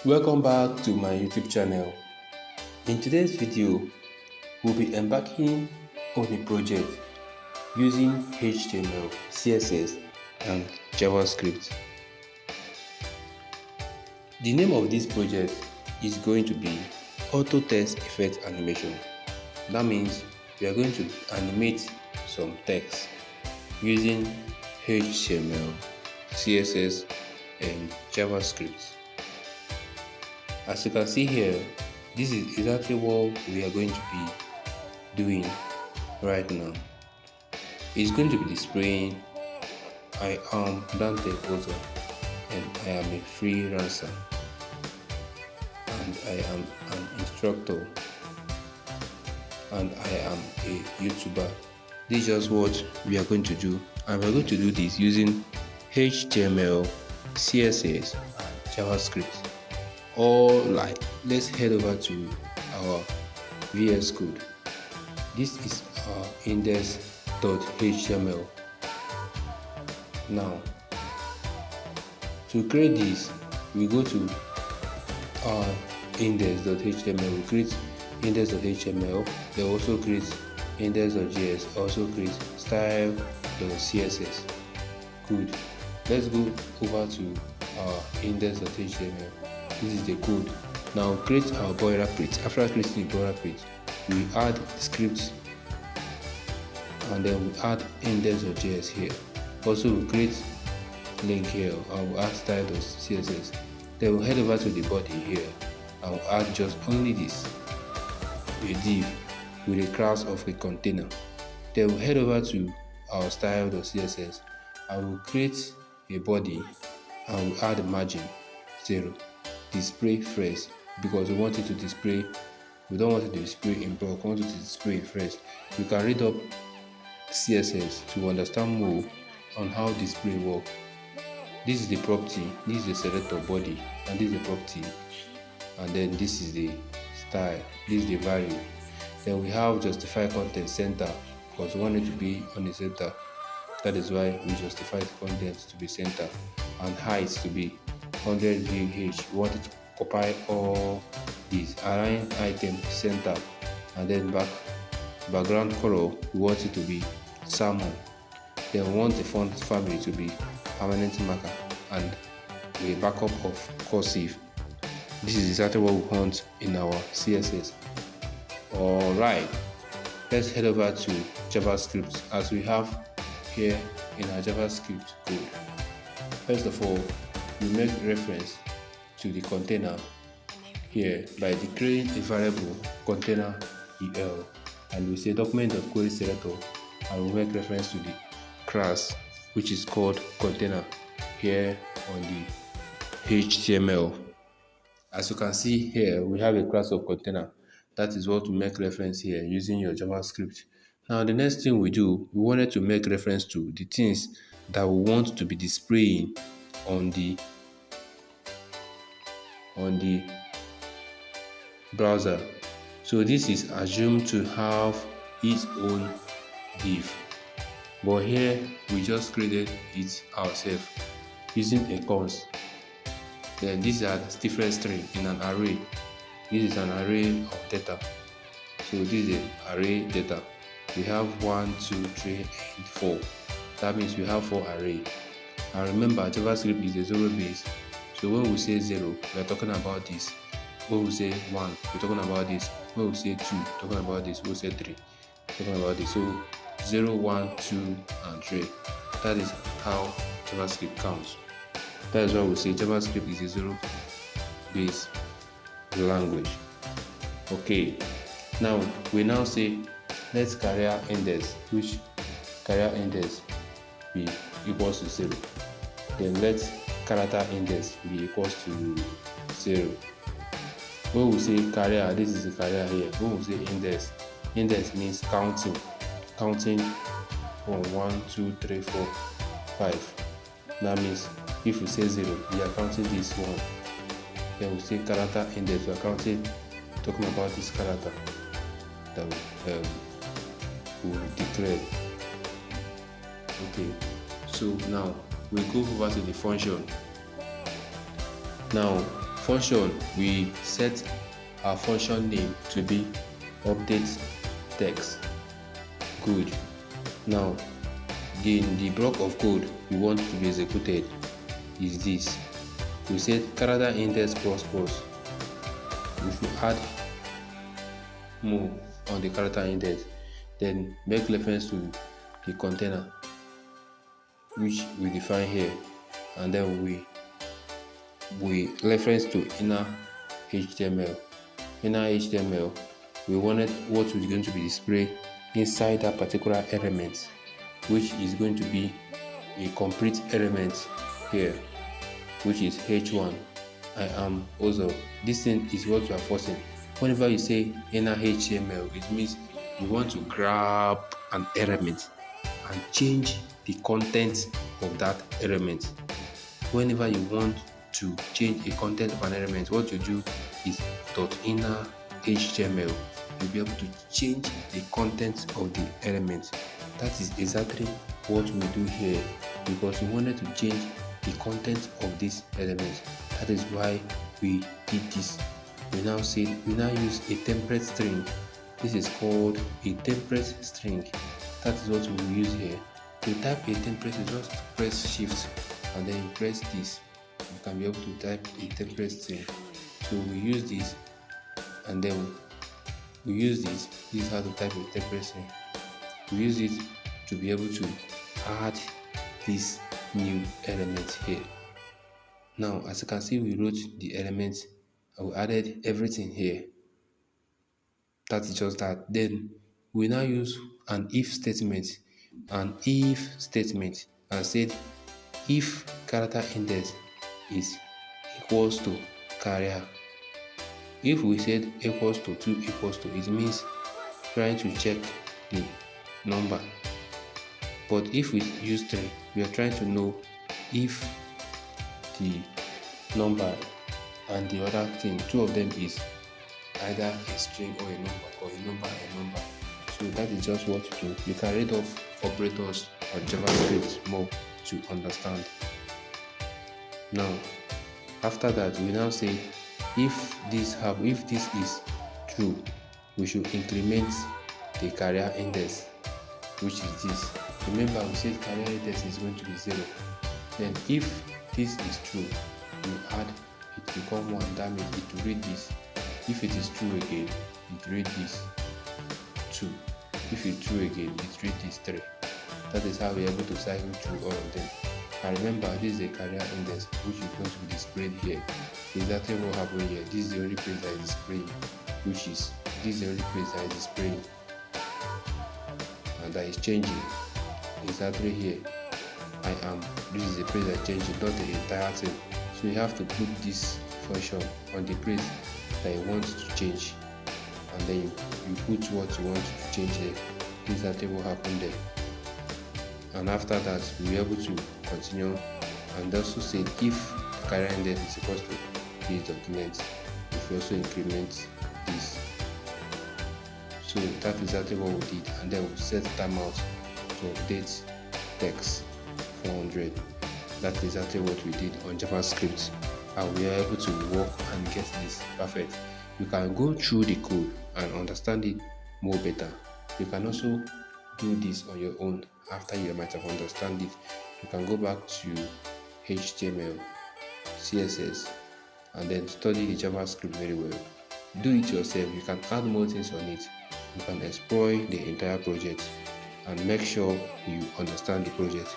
Welcome back to my YouTube channel. In today's video, we'll be embarking on a project using HTML, CSS, and JavaScript. The name of this project is going to be Auto Text Effect Animation. That means we are going to animate some text using HTML, CSS, and JavaScript. As you can see here, this is exactly what we are going to be doing right now. It's going to be displaying I am Dante Ozo and I am a freelancer and I am an instructor and I am a YouTuber. This is just what we are going to do, and we're going to do this using HTML, CSS, and JavaScript. Let's head over to our VS Code. This is our index.html. Now, to create this, we go to our index.html. We create index.html. They also create index.js. Also create style.css. Good. Let's go over to our index.html. This is the code. Now create our boilerplate. After creating the boilerplate, we add scripts and then we add index.js here. Also we create link here and we'll add style.css. Then we'll head over to the body here and we'll add just only this, a div with a class of a container. Then we'll head over to our style.css and we'll create a body and we'll add margin 0, display fresh, because we want it to display, we don't want it to display in bulk, we want it to display fresh. You can read up CSS to understand more on how display works. This is the property, this is the selector body, and this is the property, and then this is the style, this is the value. Then we have justify content center, because we want it to be on the center. That is why we justify the content to be center, and height to be 100 VH. We want it to occupy all these. Align item center, and then background color, we want it to be salmon. Then we want the font family to be permanent marker and a backup of cursive. This is exactly what we want in our CSS. Alright, let's head over to JavaScript as we have here in our JavaScript code. First of all, we make reference to the container here by declaring a variable container el, and we say document.query selector, and we make reference to the class which is called container here on the HTML. As you can see here, we have a class of container. That is what we make reference here using your JavaScript. Now the next thing we do, we wanted to make reference to the things that we want to be displaying on the browser. So this is assumed to have its own div, but here we just created it ourselves using a cons. Then these are different strings in an array. This is an array of data. So this is an array data. We have 1, 2, 3, and 4. That means we have 4 arrays. And remember, JavaScript is a 0 base. So when we say 0, we are talking about this. When we say 1, we're talking about this. When we say 2, talking about this. When we say 3, talking about this. So 0, 1, 2, and 3. That is how JavaScript counts. That is why we say JavaScript is a 0 base language. Okay, now we now say let's career index, which career index be equals to 0. Then let character index be equals to 0. When we say career, this is the career here. When we say index means counting from 1, 2, 3, 4, 5. That means if we say 0, we are counting this one. Then we say character index, we are talking about this character that we declared. Okay, so now we go over to the function. Now Function, we set our function name to be update text. Good. Now, the block of code we want to be executed is this. We said character index plus plus. We should add more on the character index, then make reference to the container which we define here, and then we reference to inner HTML. Inner HTML, we wanted what is going to be displayed inside that particular element, which is going to be a complete element here, which is H1. I am also, this thing is what you are forcing. Whenever you say inner HTML, it means you want to grab an element and change the content of that element. Whenever you want to change a content of an element, what you do is .inner HTML. You'll be able to change the content of the element. That is exactly what we do here, because we wanted to change the content of this element. That is why we did this. We now use a template string. This is called a template string. That is what we will use here. To type a template, you just press shift and then you press this. You can be able to type a template string. So we use this, and then we use this. This is how to type a template string. We use it to be able to add this new element here. Now, as you can see, we wrote the elements and we added everything here. That is just that. Then we now use an if statement. And said if character index is equals to carrier. If we said equals to 2 equals to, it means trying to check the number. But if we use 3, we are trying to know if the number and the other thing, two of them, is either a string or a number, or a number and a number. So that is just what you do. You can read off operators or JavaScript more to understand. Now, after that, we now say if this is true, we should increment the carrier index, which is this. Remember, we said carrier index is going to be 0. Then if this is true, we add it become 1. That means it will read this. If it is true again, it read this 2. If it's true again, it read this 3. That is how we are able to cycle through all of them. And remember, this is a carrier index which is going to be displayed here. Exactly what happened here. This is the only place that is displaying, this is the only place that is displaying, and that is changing exactly here. This is the place that is changing, not the entire thing. So you have to put this function on the place that you want to change, and then you put what you want to change there. This is exactly what happened there. And after that, we'll be able to continue and also say if the carrier index is equal to this document, if we also increment this. So that is exactly what we did, and then we'll set timeout to update text 400. That is exactly what we did on JavaScript, and we are able to work and get this perfect. You can go through the code and understand it more better. You can also do this on your own. After you might have understand it, you can go back to HTML, CSS, and then study the JavaScript very well. Do it yourself. You can add more things on it. You can exploit the entire project and make sure you understand the project.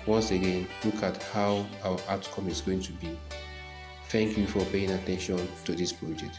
Once again, look at how our outcome is going to be. Thank you for paying attention to this project.